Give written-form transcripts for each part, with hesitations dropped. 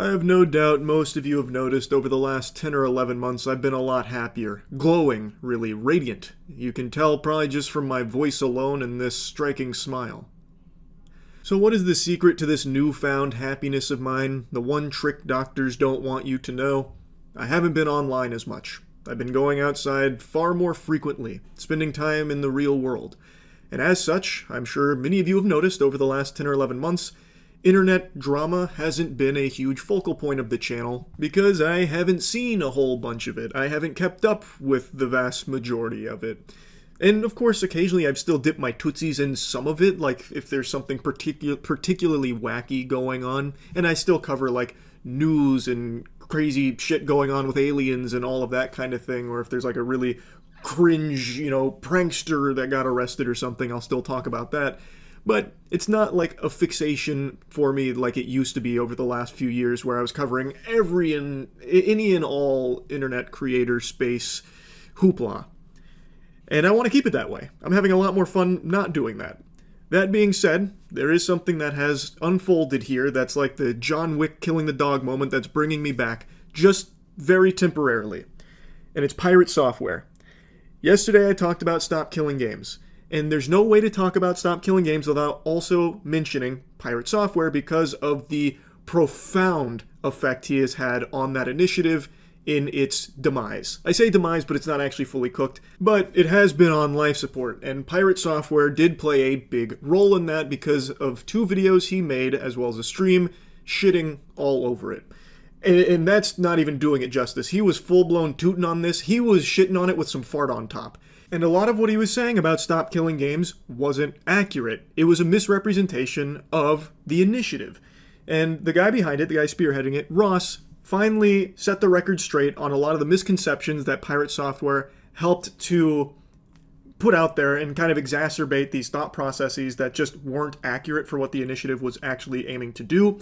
I have no doubt most of you have noticed over the last 10 or 11 months I've been a lot happier. Glowing, really, radiant. You can tell probably just from my voice alone and this striking smile. So what is the secret to this newfound happiness of mine? The one trick doctors don't want you to know? I haven't been online as much. I've been going outside far more frequently, spending time in the real world. And as such, I'm sure many of you have noticed over the last 10 or 11 months, internet drama hasn't been a huge focal point of the channel because I haven't seen a whole bunch of it. I haven't kept up with the vast majority of it. And of course, occasionally I've still dipped my tootsies in some of it, like if there's something particularly wacky going on, and I still cover like news and crazy shit going on with aliens and all of that kind of thing, or if there's like a really cringe, prankster that got arrested or something, I'll still talk about that. But it's not like a fixation for me like it used to be over the last few years where I was covering any and all internet creator space hoopla. And I want to keep it that way. I'm having a lot more fun not doing that. That being said, there is something that has unfolded here that's like the John Wick killing the dog moment that's bringing me back, just very temporarily. And it's PirateSoftware. Yesterday I talked about Stop Killing Games. And there's no way to talk about Stop Killing Games without also mentioning PirateSoftware because of the profound effect he has had on that initiative in its demise. I say demise, but it's not actually fully cooked, but it has been on life support, and PirateSoftware did play a big role in that because of 2 videos he made, as well as a stream, shitting all over it. And that's not even doing it justice. He was full-blown tooting on this. He was shitting on it with some fart on top. And a lot of what he was saying about Stop Killing Games wasn't accurate. It was a misrepresentation of the initiative. And the guy behind it, the guy spearheading it, Ross, finally set the record straight on a lot of the misconceptions that PirateSoftware helped to put out there and kind of exacerbate these thought processes that just weren't accurate for what the initiative was actually aiming to do.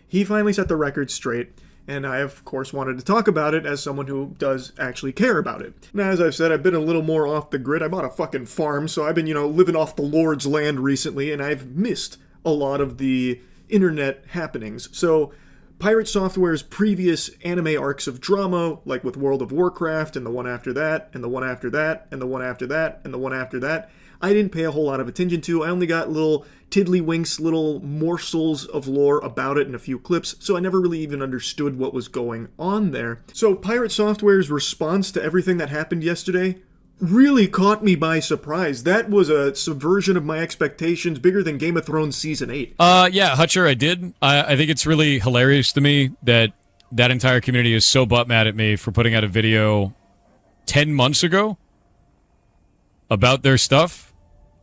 He finally set the record straight. And I, of course, wanted to talk about it as someone who does actually care about it. Now, as I've said, I've been a little more off the grid. I bought a fucking farm, so I've been, living off the Lord's land recently, and I've missed a lot of the internet happenings. So, PirateSoftware's previous anime arcs of drama, like with World of Warcraft, and the one after that, and the one after that, and the one after that, and the one after that, I didn't pay a whole lot of attention to. I only got little tiddlywinks, little morsels of lore about it in a few clips, so I never really even understood what was going on there. So PirateSoftware's response to everything that happened yesterday really caught me by surprise. That was a subversion of my expectations, bigger than Game of Thrones Season 8. Yeah, Hutcher, I did. I think it's really hilarious to me that that entire community is so butt mad at me for putting out a video 10 months ago about their stuff,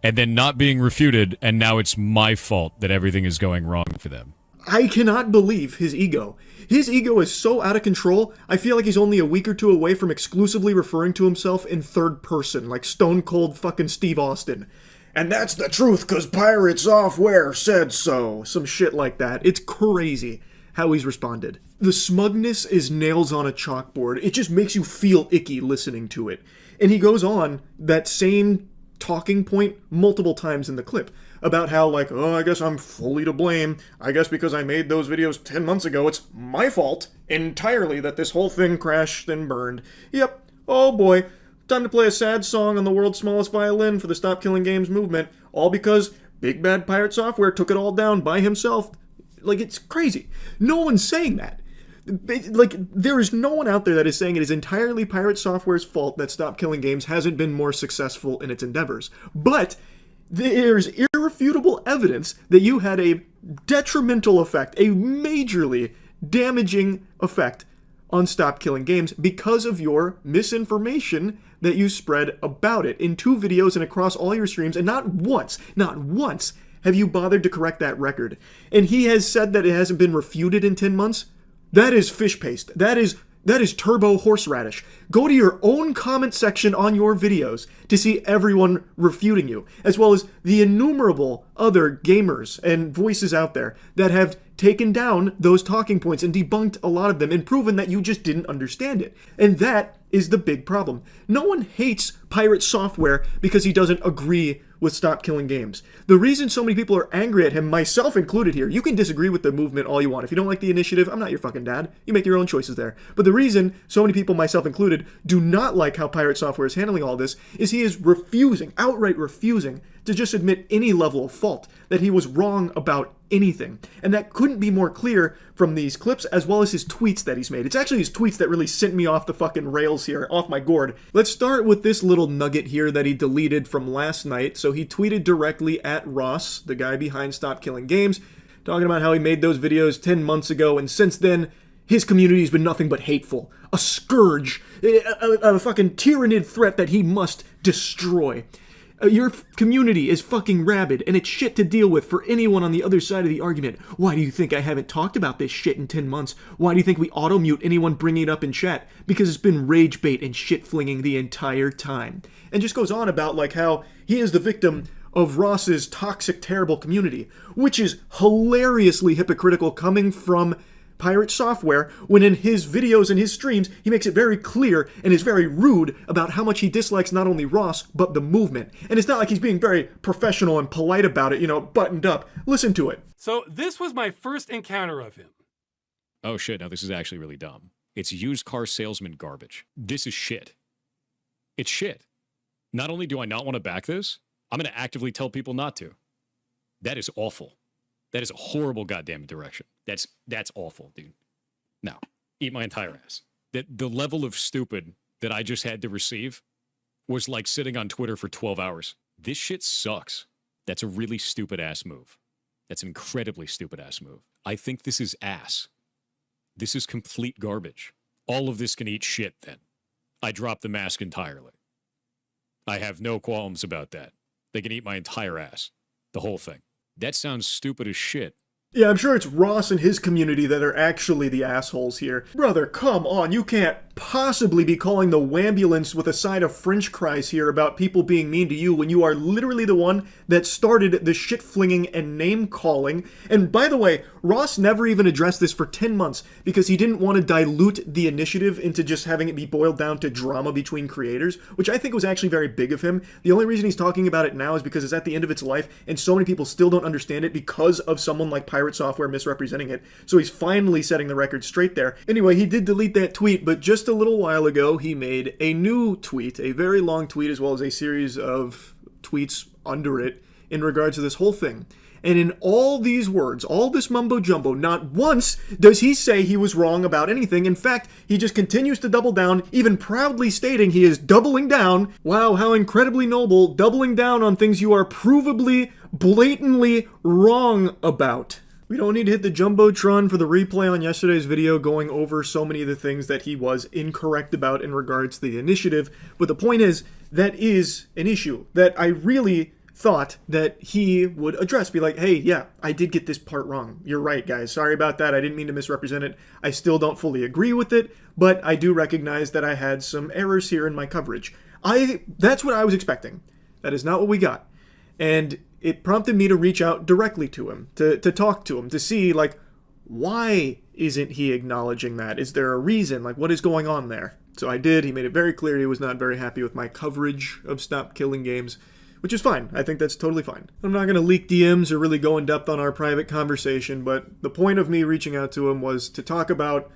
and then not being refuted, and now it's my fault that everything is going wrong for them. I cannot believe his ego. His ego is so out of control, I feel like he's only a week or 2 away from exclusively referring to himself in third person, like Stone Cold fucking Steve Austin. And that's the truth, 'cause PirateSoftware said so. Some shit like that. It's crazy how he's responded. The smugness is nails on a chalkboard. It just makes you feel icky listening to it. And he goes on that same talking point multiple times in the clip about how, like, oh, I guess I'm fully to blame. I guess because I made those videos 10 months ago, it's my fault entirely that this whole thing crashed and burned. Yep. Oh boy. Time to play a sad song on the world's smallest violin for the Stop Killing Games movement, all because Big Bad PirateSoftware took it all down by himself. Like, it's crazy. No one's saying that. Like, there is no one out there that is saying it is entirely PirateSoftware's fault that Stop Killing Games hasn't been more successful in its endeavors. But there's irrefutable evidence that you had a detrimental effect, a majorly damaging effect on Stop Killing Games because of your misinformation that you spread about it in 2 videos and across all your streams, and not once have you bothered to correct that record. And he has said that it hasn't been refuted in 10 months. That is fish paste. That is turbo horseradish. Go to your own comment section on your videos to see everyone refuting you, as well as the innumerable other gamers and voices out there that have taken down those talking points and debunked a lot of them and proven that you just didn't understand it. And that is the big problem. No one hates PirateSoftware because he doesn't agree with Stop Killing Games. The reason so many people are angry at him, myself included here, you can disagree with the movement all you want. If you don't like the initiative, I'm not your fucking dad. You make your own choices there. But the reason so many people, myself included, do not like how Pirate Software is handling all this is he is refusing, outright refusing, to just admit any level of fault, that he was wrong about anything. And that couldn't be more clear from these clips as well as his tweets that he's made. It's actually his tweets that really sent me off the fucking rails here, off my gourd. Let's start with this little nugget here that he deleted from last night. So he tweeted directly at Ross, the guy behind Stop Killing Games, talking about how he made those videos 10 months ago, and since then, his community has been nothing but hateful. A scourge, a fucking tyrannid threat that he must destroy. Your community is fucking rabid, and it's shit to deal with for anyone on the other side of the argument. Why do you think I haven't talked about this shit in 10 months? Why do you think we auto-mute anyone bringing it up in chat? Because it's been rage bait and shit-flinging the entire time. And just goes on about like how he is the victim of Ross's toxic, terrible community, which is hilariously hypocritical coming from Pirate Software, when in his videos and his streams, he makes it very clear and is very rude about how much he dislikes not only Ross, but the movement. And it's not like he's being very professional and polite about it, you know, buttoned up. Listen to it. So this was my first encounter of him. Oh shit, now this is actually really dumb. It's used car salesman garbage. This is shit. It's shit. Not only do I not want to back this, I'm going to actively tell people not to. That is awful. That is a horrible goddamn direction. That's awful, dude. No, eat my entire ass. The level of stupid that I just had to receive was like sitting on Twitter for 12 hours. This shit sucks. That's a really stupid ass move. That's an incredibly stupid ass move. I think this is ass. This is complete garbage. All of this can eat shit then. I drop the mask entirely. I have no qualms about that. They can eat my entire ass. The whole thing. That sounds stupid as shit. Yeah, I'm sure it's Ross and his community that are actually the assholes here. Brother, come on, you can't possibly be calling the wambulance with a side of french fries here about people being mean to you when you are literally the one that started the shit-flinging and name-calling. And by the way, Ross never even addressed this for 10 months because he didn't want to dilute the initiative into just having it be boiled down to drama between creators, which I think was actually very big of him. The only reason he's talking about it now is because it's at the end of its life and so many people still don't understand it because of someone like Pirate Software misrepresenting it. So he's finally setting the record straight there. Anyway, he did delete that tweet, but just a little while ago, he made a new tweet, a very long tweet, as well as a series of tweets under it in regards to this whole thing. And in all these words, all this mumbo-jumbo, not once does he say he was wrong about anything. In fact, he just continues to double down, even proudly stating he is doubling down. Wow, how incredibly noble, doubling down on things you are provably, blatantly wrong about. We don't need to hit the Jumbotron for the replay on yesterday's video going over so many of the things that he was incorrect about in regards to the initiative, but the point is, that is an issue that I really thought that he would address. Be like, hey, yeah, I did get this part wrong. You're right, guys. Sorry about that. I didn't mean to misrepresent it. I still don't fully agree with it, but I do recognize that I had some errors here in my coverage. That's what I was expecting. That is not what we got. And it prompted me to reach out directly to him, to talk to him, to see, like, why isn't he acknowledging that? Is there a reason? Like, what is going on there? So I did. He made it very clear he was not very happy with my coverage of Stop Killing Games, which is fine. I think that's totally fine. I'm not going to leak DMs or really go in depth on our private conversation, but the point of me reaching out to him was to talk about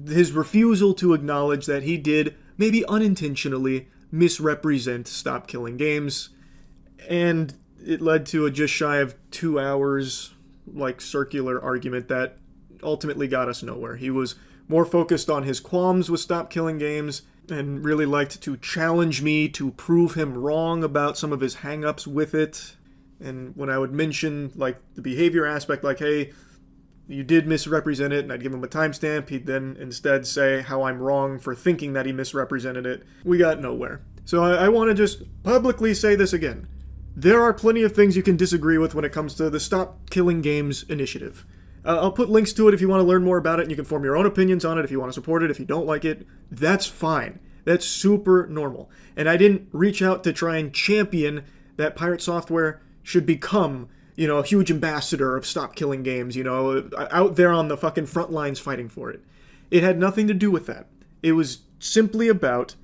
his refusal to acknowledge that he did, maybe unintentionally, misrepresent Stop Killing Games, and it led to a just shy of 2 hours, like, circular argument that ultimately got us nowhere. He was more focused on his qualms with Stop Killing Games and really liked to challenge me to prove him wrong about some of his hang-ups with it. And when I would mention, like, the behavior aspect, like, hey, you did misrepresent it, and I'd give him a timestamp, he'd then instead say how I'm wrong for thinking that he misrepresented it. We got nowhere. So I want to just publicly say this again. There are plenty of things you can disagree with when it comes to the Stop Killing Games initiative. I'll put links to it if you want to learn more about it, and you can form your own opinions on it if you want to support it. If you don't like it, that's fine. That's super normal. And I didn't reach out to try and champion that Pirate Software should become, you know, a huge ambassador of Stop Killing Games, you know, out there on the fucking front lines fighting for it. It had nothing to do with that. It was simply about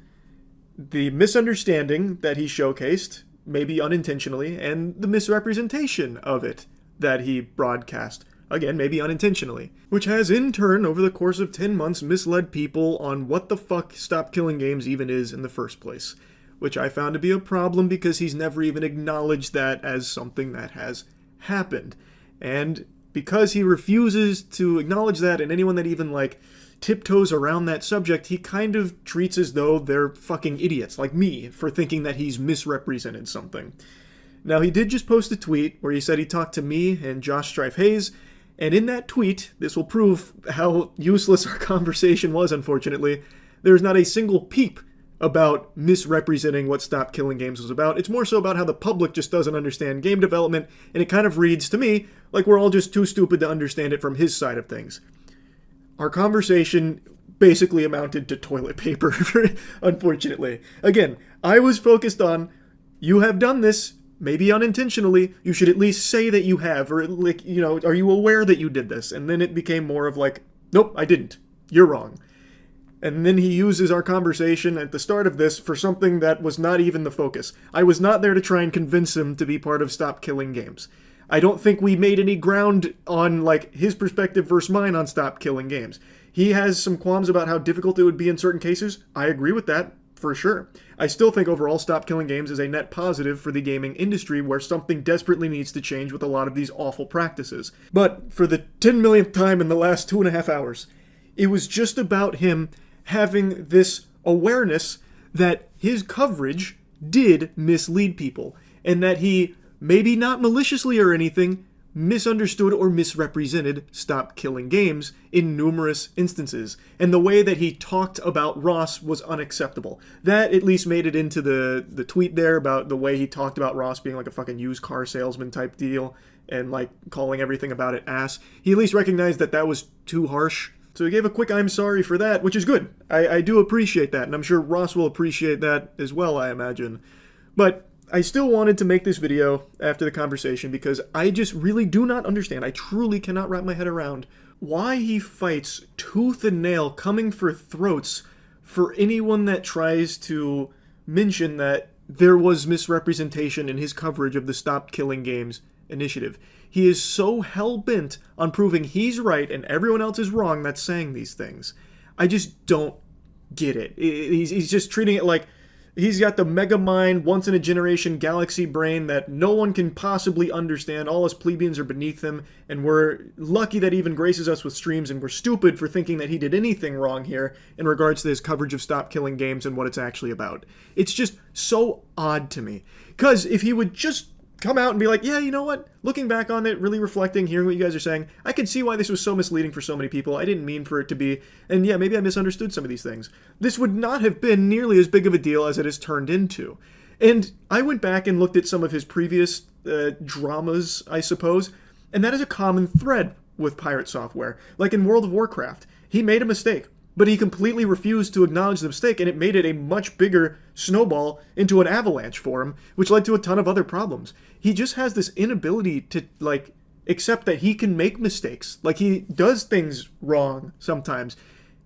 the misunderstanding that he showcased maybe unintentionally, and the misrepresentation of it that he broadcast. Again, maybe unintentionally. Which has, in turn, over the course of 10 months, misled people on what the fuck Stop Killing Games even is in the first place. Which I found to be a problem because he's never even acknowledged that as something that has happened. And because he refuses to acknowledge that, and anyone that even, tiptoes around that subject, he kind of treats as though they're fucking idiots, like me, for thinking that he's misrepresented something. Now, he did just post a tweet where he said he talked to me and Josh Strife-Hayes, and in that tweet, this will prove how useless our conversation was, unfortunately, there's not a single peep about misrepresenting what Stop Killing Games was about. It's more so about how the public just doesn't understand game development, and it kind of reads, to me, like we're all just too stupid to understand it from his side of things. Our conversation basically amounted to toilet paper, unfortunately. Again, I was focused on, you have done this, maybe unintentionally, you should at least say that you have, or are you aware that you did this? And then it became more of nope, I didn't. You're wrong. And then he uses our conversation at the start of this for something that was not even the focus. I was not there to try and convince him to be part of Stop Killing Games. I don't think we made any ground on, his perspective versus mine on Stop Killing Games. He has some qualms about how difficult it would be in certain cases. I agree with that, for sure. I still think overall Stop Killing Games is a net positive for the gaming industry where something desperately needs to change with a lot of these awful practices. But for the 10 millionth time in the last 2.5 hours, it was just about him having this awareness that his coverage did mislead people, and that he, maybe not maliciously or anything, misunderstood or misrepresented Stop Killing Games in numerous instances. And the way that he talked about Ross was unacceptable. That at least made it into the tweet there about the way he talked about Ross being like a fucking used car salesman type deal, and calling everything about it ass. He at least recognized that that was too harsh. So he gave a quick I'm sorry for that, which is good. I do appreciate that, and I'm sure Ross will appreciate that as well, I imagine. But I still wanted to make this video after the conversation because I just really do not understand, I truly cannot wrap my head around why he fights tooth and nail coming for throats for anyone that tries to mention that there was misrepresentation in his coverage of the Stop Killing Games initiative. He is so hell-bent on proving he's right and everyone else is wrong that's saying these things. I just don't get it. He's just treating it like he's got the mega mind, once-in-a-generation galaxy brain that no one can possibly understand. All us plebeians are beneath him, and we're lucky that he even graces us with streams, and we're stupid for thinking that he did anything wrong here in regards to his coverage of Stop Killing Games and what it's actually about. It's just so odd to me. Because if he would just come out and be like, yeah, you know what? Looking back on it, really reflecting, hearing what you guys are saying, I can see why this was so misleading for so many people. I didn't mean for it to be, and yeah, maybe I misunderstood some of these things. This would not have been nearly as big of a deal as it has turned into. And I went back and looked at some of his previous dramas, I suppose, and that is a common thread with Pirate Software. Like in World of Warcraft, he made a mistake, but he completely refused to acknowledge the mistake, and it made it a much bigger snowball into an avalanche for him, which led to a ton of other problems. He just has this inability to, accept that he can make mistakes. He does things wrong sometimes,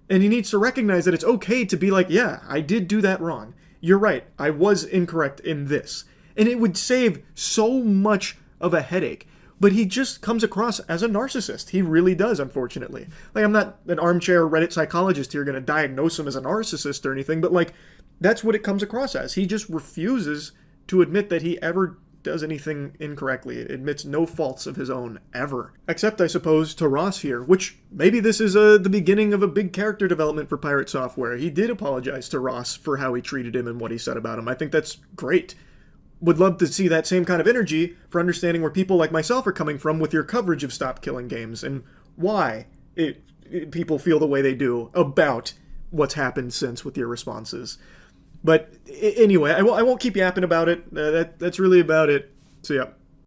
and he needs to recognize that it's okay to be like, yeah, I did do that wrong. You're right, I was incorrect in this. And it would save so much of a headache. But he just comes across as a narcissist. He really does, unfortunately. I'm not an armchair Reddit psychologist here going to diagnose him as a narcissist or anything, but, that's what it comes across as. He just refuses to admit that he ever does anything incorrectly. It admits no faults of his own, ever. Except, I suppose, to Ross here, which maybe this is the beginning of a big character development for Pirate Software. He did apologize to Ross for how he treated him and what he said about him. I think that's great. Would love to see that same kind of energy for understanding where people like myself are coming from with your coverage of Stop Killing Games and why people feel the way they do about what's happened since with your responses. But anyway, I won't keep yapping about it. That's really about it. So yeah.